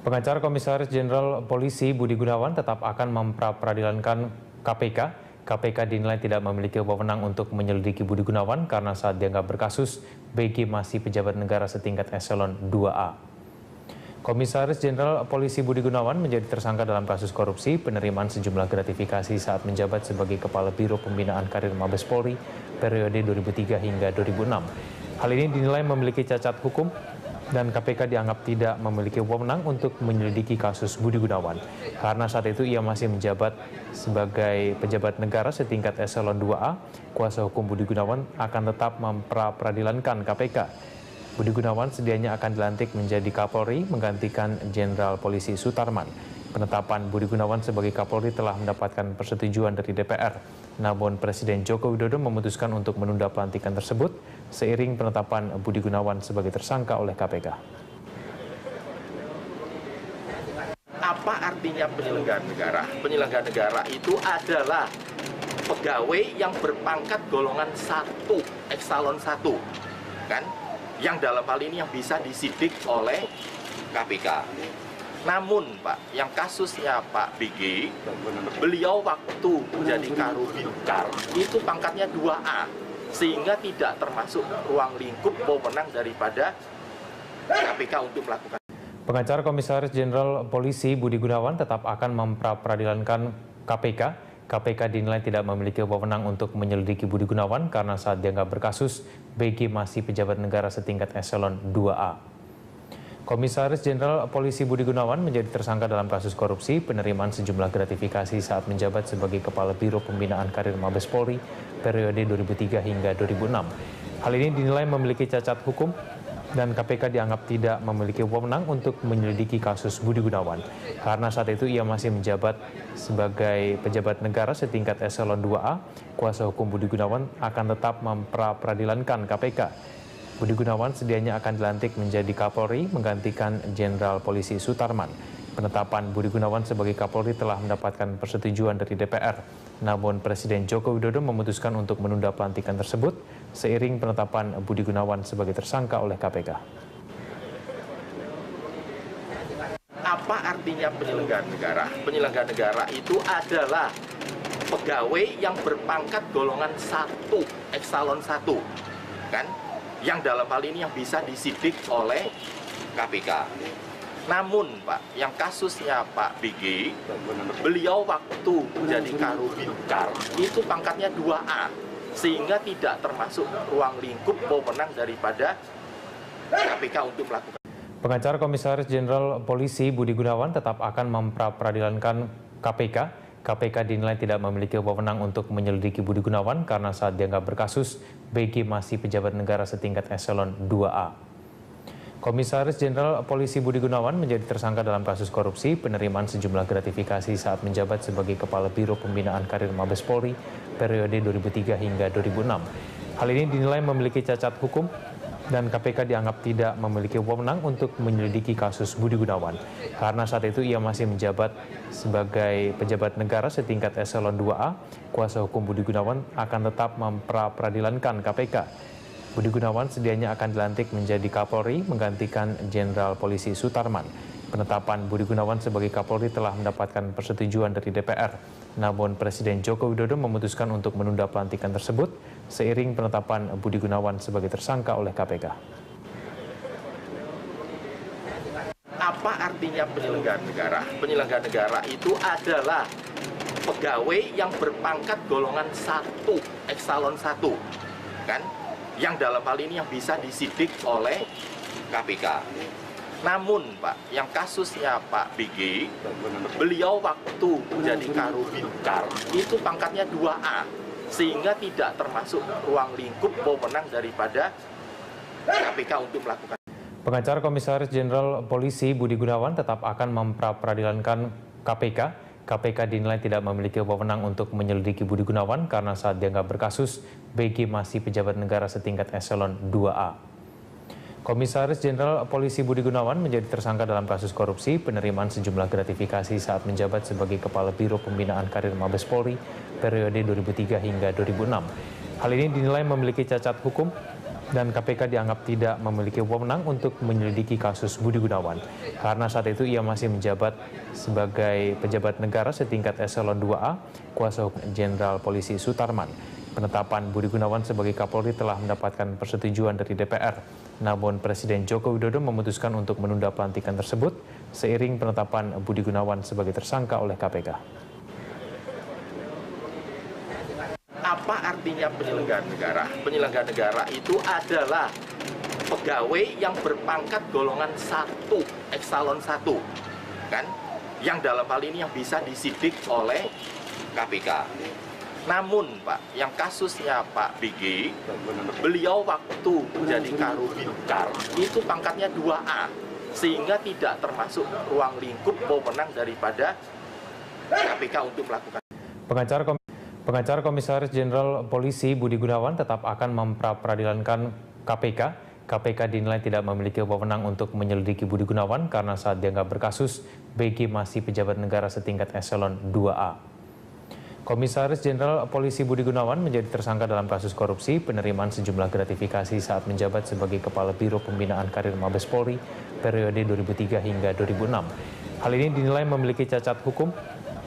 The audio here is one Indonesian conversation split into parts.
Pengacara Komisaris Jenderal Polisi Budi Gunawan tetap akan memperadilankan KPK. KPK dinilai tidak memiliki wewenang untuk menyelidiki Budi Gunawan karena saat dianggap berkasus, BG masih pejabat negara setingkat eselon 2A. Komisaris Jenderal Polisi Budi Gunawan menjadi tersangka dalam kasus korupsi penerimaan sejumlah gratifikasi saat menjabat sebagai Kepala Biro Pembinaan Karir Mabes Polri periode 2003 hingga 2006. Hal ini dinilai memiliki cacat hukum dan KPK dianggap tidak memiliki wewenang untuk menyelidiki kasus Budi Gunawan karena saat itu ia masih menjabat sebagai pejabat negara setingkat eselon 2A. Kuasa hukum Budi Gunawan akan tetap memperadilankan KPK. Budi Gunawan sedianya akan dilantik menjadi Kapolri menggantikan Jenderal Polisi Sutarman. Penetapan Budi Gunawan sebagai Kapolri telah mendapatkan persetujuan dari DPR. Namun Presiden Joko Widodo memutuskan untuk menunda pelantikan tersebut seiring penetapan Budi Gunawan sebagai tersangka oleh KPK. Apa artinya penyelenggara negara? Penyelenggara negara itu adalah pegawai yang berpangkat golongan 1, eksalon 1, kan? Yang dalam hal ini yang bisa disidik oleh KPK. Namun Pak, yang kasusnya Pak BG, beliau waktu menjadi Karubidkar itu pangkatnya 2A, sehingga tidak termasuk ruang lingkup wewenang daripada KPK untuk melakukan. Pengacara Komisaris Jenderal Polisi Budi Gunawan tetap akan memperadilankan KPK. KPK dinilai tidak memiliki wewenang untuk menyelidiki Budi Gunawan karena saat dianggap berkasus, BG masih pejabat negara setingkat eselon 2A. Komisaris Jenderal Polisi Budi Gunawan menjadi tersangka dalam kasus korupsi penerimaan sejumlah gratifikasi saat menjabat sebagai Kepala Biro Pembinaan Karir Mabes Polri periode 2003 hingga 2006. Hal ini dinilai memiliki cacat hukum dan KPK dianggap tidak memiliki wewenang untuk menyelidiki kasus Budi Gunawan karena saat itu ia masih menjabat sebagai pejabat negara setingkat eselon 2A. Kuasa hukum Budi Gunawan akan tetap memperadilankan KPK. Budi Gunawan sedianya akan dilantik menjadi Kapolri menggantikan Jenderal Polisi Sutarman. Penetapan Budi Gunawan sebagai Kapolri telah mendapatkan persetujuan dari DPR. Namun Presiden Joko Widodo memutuskan untuk menunda pelantikan tersebut seiring penetapan Budi Gunawan sebagai tersangka oleh KPK. Apa artinya penyelenggara negara? Penyelenggara negara itu adalah pegawai yang berpangkat golongan 1, eksalon 1, kan? Yang dalam hal ini yang bisa disidik oleh KPK. Namun Pak, yang kasusnya Pak BG, beliau waktu menjadi Karubidkar itu pangkatnya 2A, sehingga tidak termasuk ruang lingkup wewenang daripada KPK untuk melakukan. Pengacara Komisaris Jenderal Polisi Budi Gunawan tetap akan memperadilankan KPK. KPK dinilai tidak memiliki wewenang untuk menyelidiki Budi Gunawan karena saat dianggap berkasus, BG masih pejabat negara setingkat eselon 2A. Komisaris Jenderal Polisi Budi Gunawan menjadi tersangka dalam kasus korupsi penerimaan sejumlah gratifikasi saat menjabat sebagai Kepala Biro Pembinaan Karir Mabes Polri periode 2003 hingga 2006. Hal ini dinilai memiliki cacat hukum dan KPK dianggap tidak memiliki wewenang untuk menyelidiki kasus Budi Gunawan karena saat itu ia masih menjabat sebagai pejabat negara setingkat eselon 2A. Kuasa hukum Budi Gunawan akan tetap memperadilankan KPK. Budi Gunawan sedianya akan dilantik menjadi Kapolri menggantikan Jenderal Polisi Sutarman. Penetapan Budi Gunawan sebagai Kapolri telah mendapatkan persetujuan dari DPR. Namun Presiden Joko Widodo memutuskan untuk menunda pelantikan tersebut seiring penetapan Budi Gunawan sebagai tersangka oleh KPK. Apa artinya penyelenggara negara? Penyelenggara negara itu adalah pegawai yang berpangkat golongan 1, eksalon 1, kan? Yang dalam hal ini yang bisa disidik oleh KPK. Namun Pak, yang kasusnya Pak BG, beliau waktu menjadi Karubidkar itu pangkatnya 2A, sehingga tidak termasuk ruang lingkup wewenang daripada KPK untuk melakukan. Pengacara Komisaris Jenderal Polisi Budi Gunawan tetap akan memperadilankan KPK. KPK dinilai tidak memiliki wewenang untuk menyelidiki Budi Gunawan karena saat dianggap berkasus, BG masih pejabat negara setingkat eselon 2A. Komisaris Jenderal Polisi Budi Gunawan menjadi tersangka dalam kasus korupsi penerimaan sejumlah gratifikasi saat menjabat sebagai Kepala Biro Pembinaan Karir Mabes Polri periode 2003 hingga 2006. Hal ini dinilai memiliki cacat hukum dan KPK dianggap tidak memiliki wewenang untuk menyelidiki kasus Budi Gunawan karena saat itu ia masih menjabat sebagai pejabat negara setingkat eselon 2A, kuasa hukum Jenderal Polisi Sutarman. Penetapan Budi Gunawan sebagai Kapolri telah mendapatkan persetujuan dari DPR. Namun Presiden Joko Widodo memutuskan untuk menunda pelantikan tersebut seiring penetapan Budi Gunawan sebagai tersangka oleh KPK. Apa artinya penyelenggara negara? Penyelenggara negara itu adalah pegawai yang berpangkat golongan 1, eksalon 1, kan? Yang dalam hal ini yang bisa disidik oleh KPK. Namun Pak, yang kasusnya Pak BG, beliau waktu menjadi Karubidkar itu pangkatnya 2A, sehingga tidak termasuk ruang lingkup wewenang daripada KPK untuk melakukan. Pengacara Komisaris Jenderal Polisi Budi Gunawan tetap akan memperadilankan KPK. KPK dinilai tidak memiliki wewenang untuk menyelidiki Budi Gunawan karena saat dianggap berkasus, BG masih pejabat negara setingkat eselon 2A. Komisaris Jenderal Polisi Budi Gunawan menjadi tersangka dalam kasus korupsi penerimaan sejumlah gratifikasi saat menjabat sebagai Kepala Biro Pembinaan Karir Mabes Polri periode 2003 hingga 2006. Hal ini dinilai memiliki cacat hukum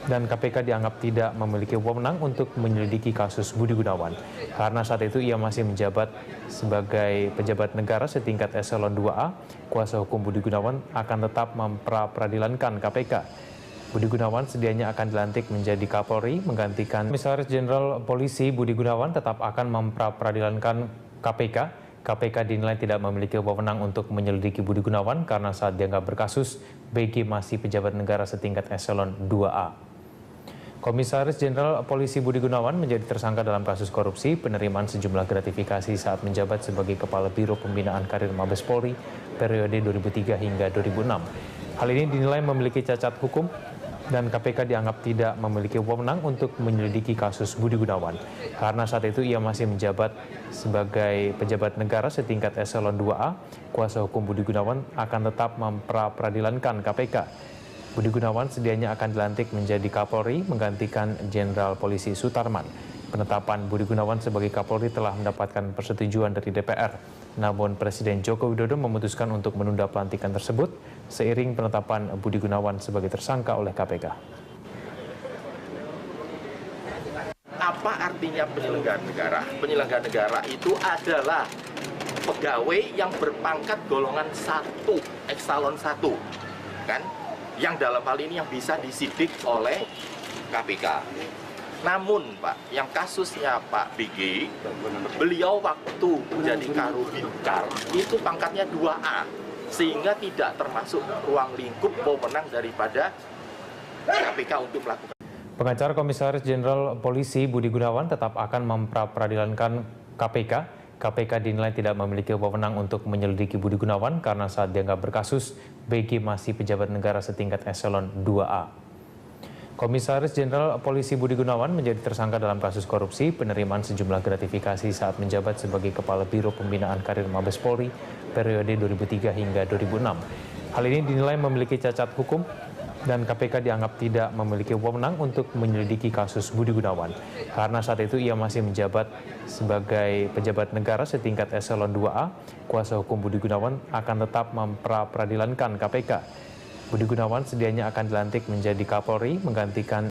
dan KPK dianggap tidak memiliki wewenang untuk menyelidiki kasus Budi Gunawan karena saat itu ia masih menjabat sebagai pejabat negara setingkat eselon 2A. Kuasa hukum Budi Gunawan akan tetap memperadilankan KPK. Budi Gunawan sedianya akan dilantik menjadi Kapolri menggantikan Komisaris Jenderal Polisi Budi Gunawan tetap akan memperadilankan KPK. KPK dinilai tidak memiliki wewenang untuk menyelidiki Budi Gunawan karena saat dianggap berkasus, BG masih pejabat negara setingkat eselon 2A. Komisaris Jenderal Polisi Budi Gunawan menjadi tersangka dalam kasus korupsi penerimaan sejumlah gratifikasi saat menjabat sebagai Kepala Biro Pembinaan Karir Mabes Polri periode 2003 hingga 2006. Hal ini dinilai memiliki cacat hukum dan KPK dianggap tidak memiliki wewenang untuk menyelidiki kasus Budi Gunawan karena saat itu ia masih menjabat sebagai pejabat negara setingkat eselon 2A. Kuasa hukum Budi Gunawan akan tetap memperadilankan KPK. Budi Gunawan sedianya akan dilantik menjadi Kapolri menggantikan Jenderal Polisi Sutarman. Penetapan Budi Gunawan sebagai Kapolri telah mendapatkan persetujuan dari DPR. Namun Presiden Joko Widodo memutuskan untuk menunda pelantikan tersebut seiring penetapan Budi Gunawan sebagai tersangka oleh KPK. Apa artinya penyelenggara negara? Penyelenggara negara itu adalah pegawai yang berpangkat golongan 1, eksalon 1, kan? Yang dalam hal ini yang bisa disidik oleh KPK. Namun Pak, yang kasusnya Pak BG, beliau waktu menjadi Karubidkar itu pangkatnya 2A, sehingga tidak termasuk ruang lingkup wewenang daripada KPK untuk melakukan. Pengacara Komisaris Jenderal Polisi Budi Gunawan tetap akan memperadilankan KPK. KPK dinilai tidak memiliki wewenang untuk menyelidiki Budi Gunawan karena saat dianggap berkasus, BG masih pejabat negara setingkat eselon 2A. Komisaris Jenderal Polisi Budi Gunawan menjadi tersangka dalam kasus korupsi penerimaan sejumlah gratifikasi saat menjabat sebagai Kepala Biro Pembinaan Karir Mabes Polri periode 2003 hingga 2006. Hal ini dinilai memiliki cacat hukum dan KPK dianggap tidak memiliki wewenang untuk menyelidiki kasus Budi Gunawan karena saat itu ia masih menjabat sebagai pejabat negara setingkat eselon 2A. Kuasa hukum Budi Gunawan akan tetap memperadilankan KPK. Budi Gunawan sedianya akan dilantik menjadi Kapolri menggantikan